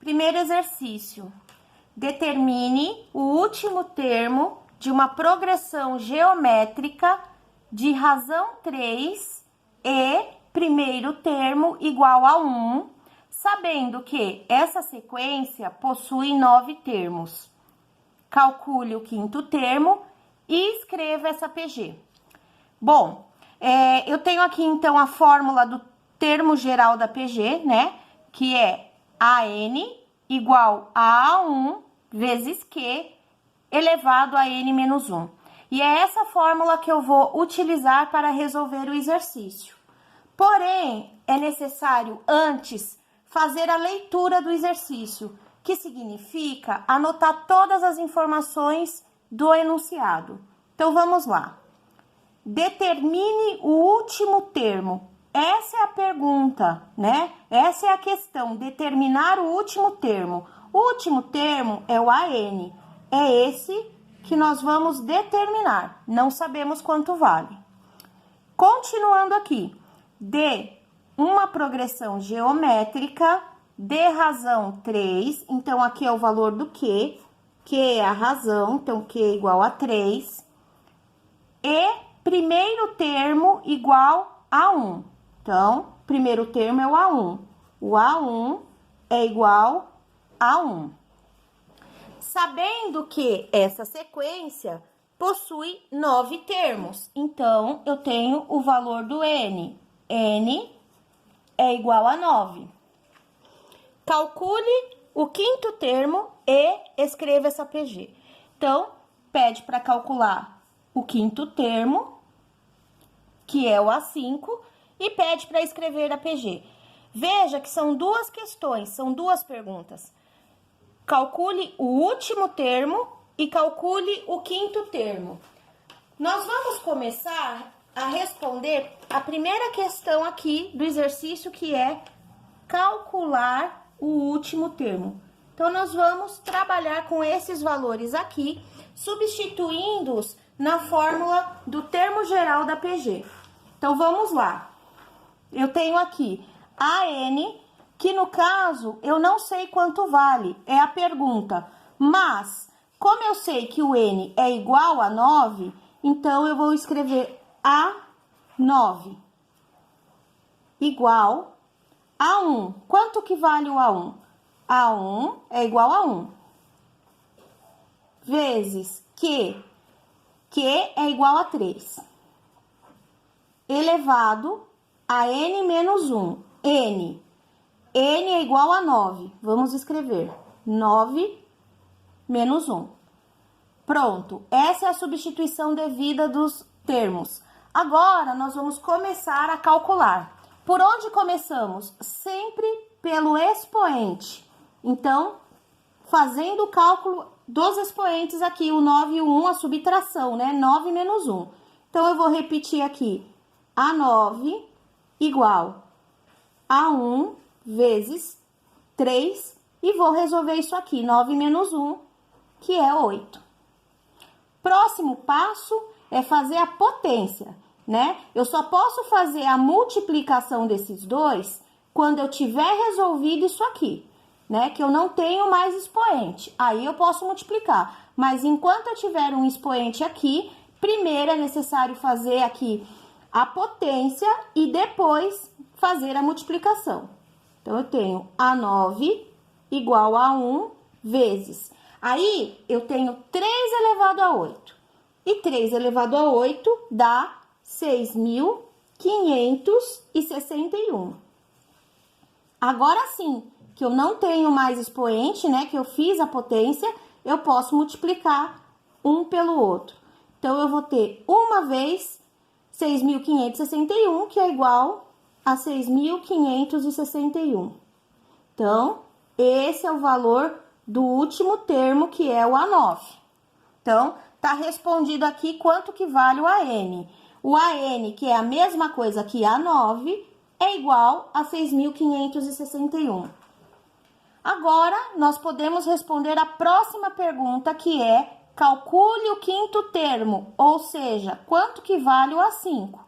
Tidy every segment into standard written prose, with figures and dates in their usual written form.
Primeiro exercício. Determine o último termo de uma progressão geométrica de razão 3 e primeiro termo igual a 1, sabendo que essa sequência possui 9 termos. Calcule o quinto termo e escreva essa PG. Bom, eu tenho aqui então a fórmula do termo geral da PG, né? Que é AN igual a A1 vezes Q elevado a N menos 1. E é essa fórmula que eu vou utilizar para resolver o exercício. Porém, é necessário antes fazer a leitura do exercício, que significa anotar todas as informações do enunciado. Então, vamos lá. Determine o último termo. Essa é a pergunta, né? Essa é a questão, determinar o último termo. O último termo é o AN. É esse que nós vamos determinar. Não sabemos quanto vale. Continuando aqui. De uma progressão geométrica de razão 3. Então, aqui é o valor do Q. Q é a razão, então Q é igual a 3. E primeiro termo igual a 1. Então, primeiro termo é o A1. O A1 é igual a 1. Sabendo que essa sequência possui 9 termos, então, eu tenho o valor do N. N é igual a 9. Calcule o quinto termo e escreva essa PG. Então, pede para calcular o quinto termo, que é o A5, e pede para escrever a PG. Veja que são duas questões, são duas perguntas. Calcule o último termo e calcule o quinto termo. Nós vamos começar a responder a primeira questão aqui do exercício, que é calcular o último termo. Então, nós vamos trabalhar com esses valores aqui, substituindo-os na fórmula do termo geral da PG. Então, vamos lá. Eu tenho aqui AN, que no caso eu não sei quanto vale, é a pergunta. Mas, como eu sei que o N é igual a 9, então eu vou escrever A9 igual a 1. Quanto que vale o A1? A1 é igual a 1. Vezes Q é igual a 3. Elevado a N menos 1. N é igual a 9. Vamos escrever 9 menos 1. Pronto, essa é a substituição devida dos termos. Agora, nós vamos começar a calcular. Por onde começamos? Sempre pelo expoente. Então, fazendo o cálculo dos expoentes aqui, o 9 e o 1, a subtração, né? 9 menos 1. Então, eu vou repetir aqui. A9 igual a 1 vezes 3. E vou resolver isso aqui. 9 menos 1, que é 8. Próximo passo é fazer a potência, né? Eu só posso fazer a multiplicação desses dois quando eu tiver resolvido isso aqui, né? Que eu não tenho mais expoente. Aí eu posso multiplicar. Mas enquanto eu tiver um expoente aqui, primeiro é necessário fazer aqui a potência e depois fazer a multiplicação. Então, eu tenho A9 igual a 1 vezes. Aí, eu tenho 3 elevado a 8. E 3 elevado a 8 dá 6.561. Agora sim, que eu não tenho mais expoente, né? Que eu fiz a potência, eu posso multiplicar um pelo outro. Então, eu vou ter uma vez 6.561, que é igual a 6.561. Então, esse é o valor do último termo, que é o A9. Então, tá respondido aqui quanto que vale o AN. O AN, que é a mesma coisa que A9, é igual a 6.561. Agora, nós podemos responder a próxima pergunta, que é: calcule o quinto termo, ou seja, quanto que vale o A5.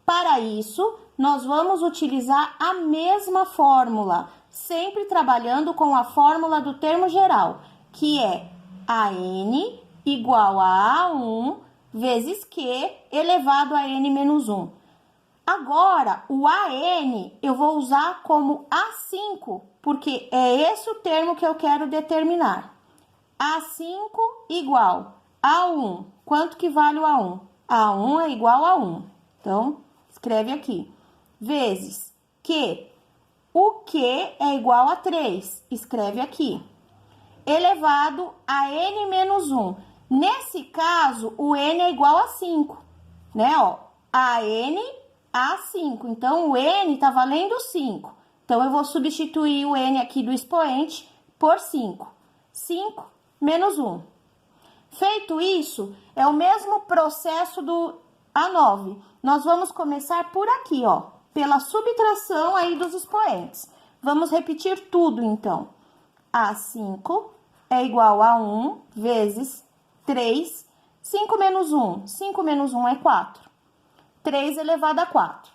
Para isso, nós vamos utilizar a mesma fórmula, sempre trabalhando com a fórmula do termo geral, que é AN igual a A1 vezes Q elevado a N menos 1. Agora, o AN eu vou usar como A5, porque é esse o termo que eu quero determinar. A5 igual a 1. Quanto que vale o A1? A1 é igual a 1. Então, escreve aqui. Vezes Q. O Q é igual a 3. Escreve aqui. Elevado a N menos 1. Nesse caso, o N é igual a 5. Né, ó? A N a 5. Então, o N está valendo 5. Então, eu vou substituir o N aqui do expoente por 5. 5 menos 1. Feito isso, é o mesmo processo do A9. Nós vamos começar por aqui, ó, pela subtração aí dos expoentes. Vamos repetir tudo, então. A5 é igual a 1 vezes 3. 5 menos 1. 5 menos 1 é 4. 3 elevado a 4.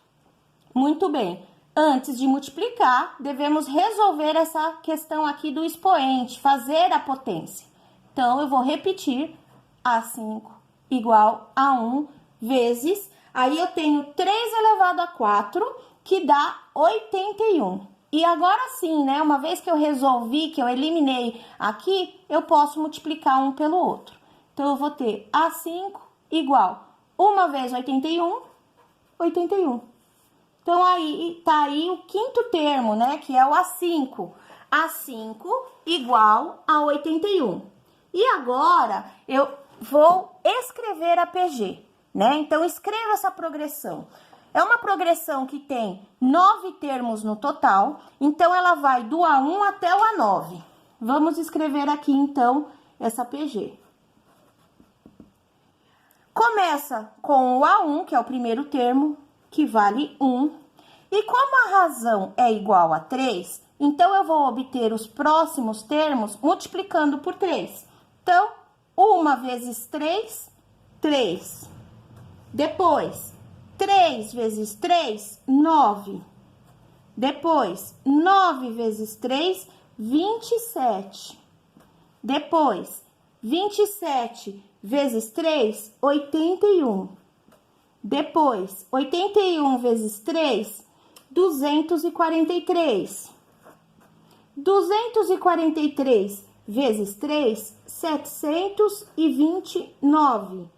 Muito bem. Antes de multiplicar, devemos resolver essa questão aqui do expoente, fazer a potência. Então, eu vou repetir A5 igual a 1 vezes, aí eu tenho 3 elevado a 4, que dá 81. E agora sim, né, uma vez que eu resolvi, que eu eliminei aqui, eu posso multiplicar um pelo outro. Então, eu vou ter A5 igual 1 vezes 81, 81. Então, aí tá aí o quinto termo, né, que é o A5. A5 igual a 81. E agora, eu vou escrever a PG, né? Então, escreva essa progressão. É uma progressão que tem 9 termos no total, então, ela vai do A1 até o A9. Vamos escrever aqui, então, essa PG. Começa com o A1, que é o primeiro termo, que vale 1. E como a razão é igual a 3, então, eu vou obter os próximos termos multiplicando por 3. Então, 1 vezes 3, 3. Depois, 3 vezes 3, 9. Depois, 9 vezes 3, 27. Depois, 27 vezes 3, 81. Depois, 81 vezes 3, 243. 243 vezes 3, 729.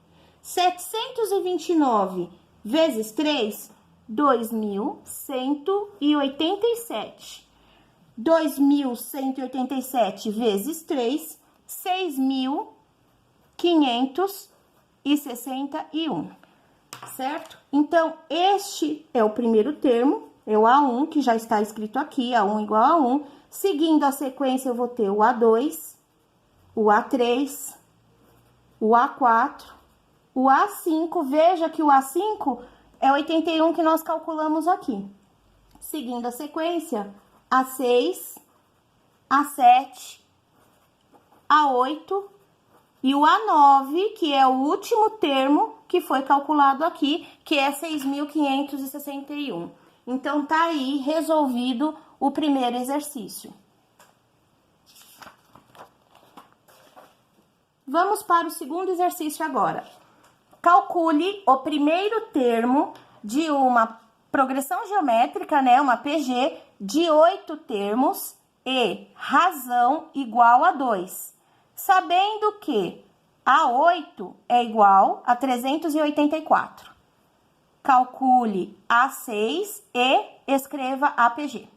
729 vezes 3, 2.187. 2.187 vezes 3, 6.561. Certo? Então, este é o primeiro termo, é o A1, que já está escrito aqui, A1 igual a 1. Seguindo a sequência, eu vou ter o A2, o A3, o A4, o A5. Veja que o A5 é 81 que nós calculamos aqui. Seguindo a sequência, A6, A7, A8 e o A9, que é o último termo que foi calculado aqui, que é 6.561. Então, tá aí resolvido o primeiro exercício. Vamos para o segundo exercício agora. Calcule o primeiro termo de uma progressão geométrica, né, uma PG, de 8 termos e razão igual a 2, sabendo que A8 é igual a 384. Calcule A6 e escreva a PG.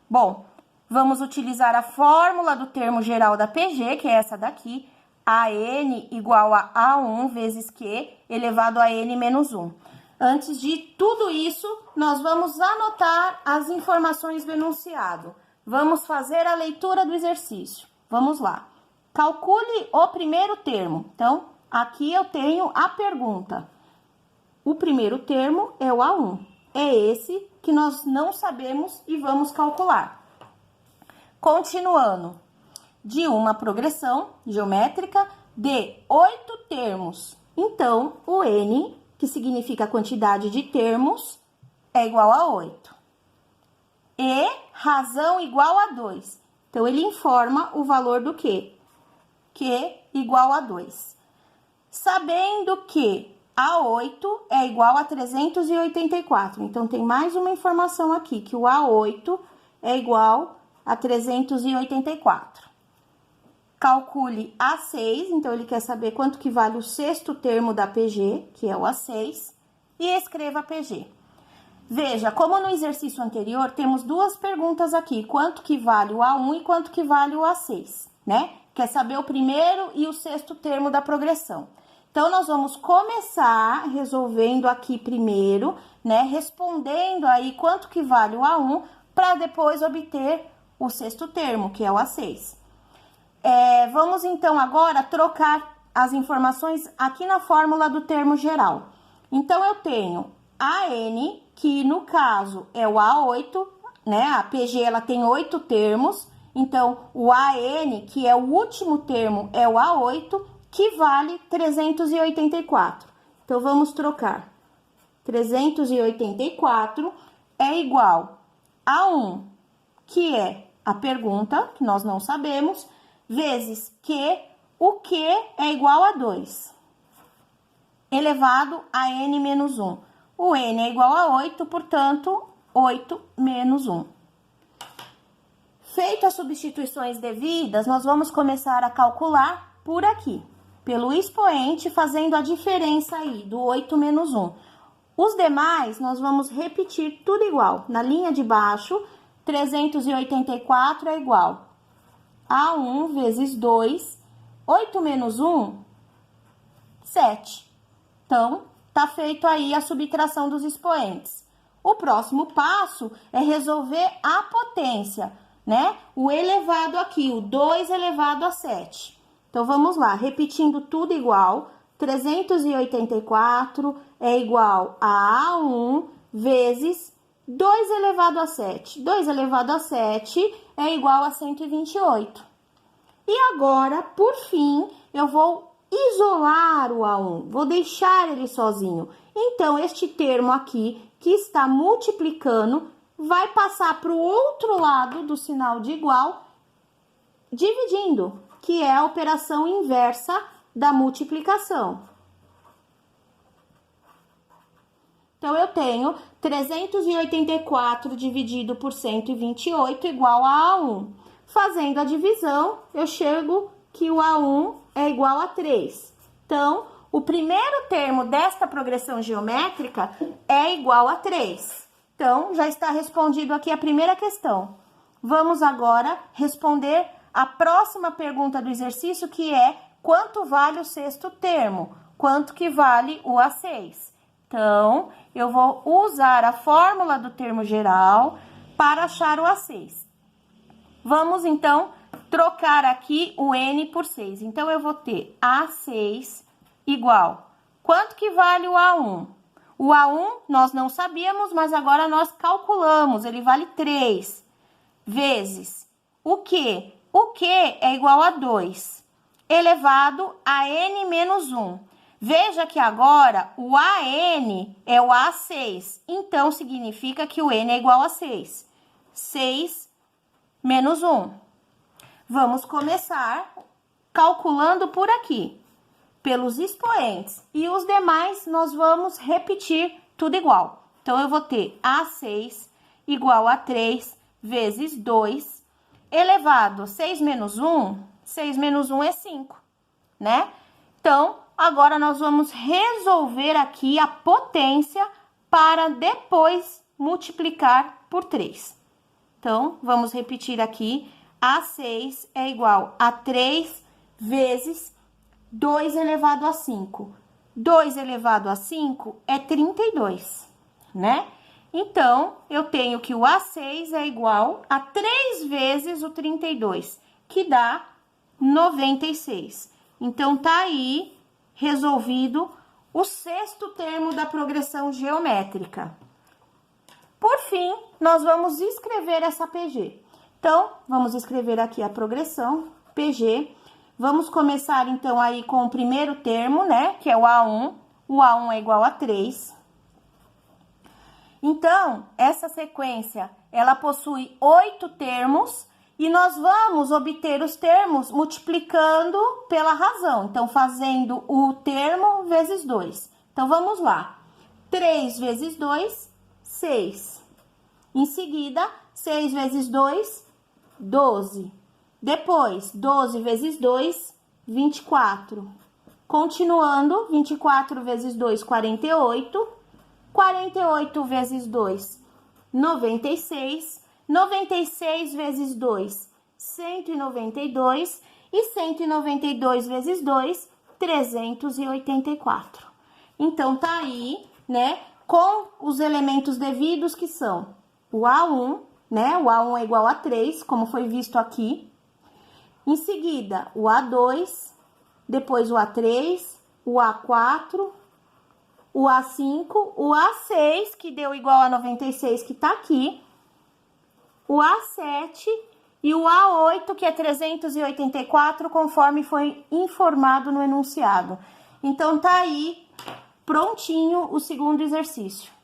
Bom, vamos utilizar a fórmula do termo geral da PG, que é essa daqui, AN igual a A1 vezes Q elevado a N menos 1. Antes de tudo isso, nós vamos anotar as informações do enunciado. Vamos fazer a leitura do exercício. Vamos lá. Calcule o primeiro termo. Então, aqui eu tenho a pergunta. O primeiro termo é o A1. É esse que nós não sabemos e vamos calcular. Continuando. De uma progressão geométrica de 8 termos. Então, o N, que significa a quantidade de termos, é igual a 8. e razão igual a 2. Então, ele informa o valor do Q. Q igual a 2. Sabendo que A8 é igual a 384. Então, tem mais uma informação aqui, que o A8 é igual a 384. Calcule A6, então ele quer saber quanto que vale o sexto termo da PG, que é o A6, e escreva a PG. Veja, como no exercício anterior, temos duas perguntas aqui, quanto que vale o A1 e quanto que vale o A6, né? Quer saber o primeiro e o sexto termo da progressão. Então, nós vamos começar resolvendo aqui primeiro, né? Respondendo aí quanto que vale o A1, para depois obter o sexto termo, que é o A6. Vamos, então, agora trocar as informações aqui na fórmula do termo geral. Então, eu tenho AN, que no caso é o A8, né? A PG, ela tem 8 termos. Então, o AN, que é o último termo, é o A8, que vale 384. Então, vamos trocar. 384 é igual a 1, que é a pergunta, que nós não sabemos, vezes Q, o Q é igual a 2, elevado a N menos 1. O N é igual a 8, portanto, 8 menos 1. Feito as substituições devidas, nós vamos começar a calcular por aqui, pelo expoente, fazendo a diferença aí do 8 menos 1. Os demais, nós vamos repetir tudo igual. Na linha de baixo, 384 é igual a 1 vezes 2, 8 menos 1, 7. Então, tá feito aí a subtração dos expoentes. O próximo passo é resolver a potência, né? O elevado aqui, o 2 elevado a 7. Então, vamos lá, repetindo tudo igual. 384 é igual a A1 vezes 2 elevado a 7. 2 elevado a 7 é igual a 128. E agora, por fim, eu vou isolar o A1, vou deixar ele sozinho. Então, este termo aqui, que está multiplicando, vai passar para o outro lado do sinal de igual, dividindo, que é a operação inversa da multiplicação. Então, eu tenho 384 dividido por 128 igual a A1. Fazendo a divisão, eu chego que o A1 é igual a 3. Então, o primeiro termo desta progressão geométrica é igual a 3. Então, já está respondido aqui a primeira questão. Vamos agora responder a próxima pergunta do exercício, que é quanto vale o sexto termo? Quanto que vale o A6? Então, eu vou usar a fórmula do termo geral para achar o A6. Vamos, então, trocar aqui o N por 6. Então, eu vou ter A6 igual. Quanto que vale o A1? O A1 nós não sabíamos, mas agora nós calculamos. Ele vale 3 vezes o Q. O Q é igual a 2, elevado a N menos 1. Veja que agora o AN é o A6. Então, significa que o N é igual a 6. 6 menos 1. Vamos começar calculando por aqui, pelos expoentes. E os demais, nós vamos repetir tudo igual. Então, eu vou ter A6 igual a 3 vezes 2, elevado a 6 menos 1. 6 menos 1 é 5, né? Então, agora nós vamos resolver aqui a potência para depois multiplicar por 3. Então, vamos repetir aqui. A6 é igual a 3 vezes 2 elevado a 5. 2 elevado a 5 é 32, né? Então, eu tenho que o A6 é igual a 3 vezes o 32, que dá 96. Então, tá aí resolvido o sexto termo da progressão geométrica. Por fim, nós vamos escrever essa PG. Então, vamos escrever aqui a progressão, PG. Vamos começar, então, aí com o primeiro termo, né? Que é o A1. O A1 é igual a 3. Então, essa sequência, ela possui 8 termos e nós vamos obter os termos multiplicando pela razão. Então, fazendo o termo vezes 2. Então, vamos lá. 3 vezes 2, 6. Em seguida, 6 vezes 2, 12. Depois, 12 vezes 2, 24. Continuando, 24 vezes 2, 48. 48 vezes 2, 96. 96 vezes 2, 192. E 192 vezes 2, 384. Então, tá aí, né, com os elementos devidos que são o A1, né, o A1 é igual a 3, como foi visto aqui. Em seguida, o A2, depois o A3, o A4, o A5, o A6, que deu igual a 96, que tá aqui, o A7 e o A8, que é 384, conforme foi informado no enunciado. Então, tá aí prontinho o segundo exercício.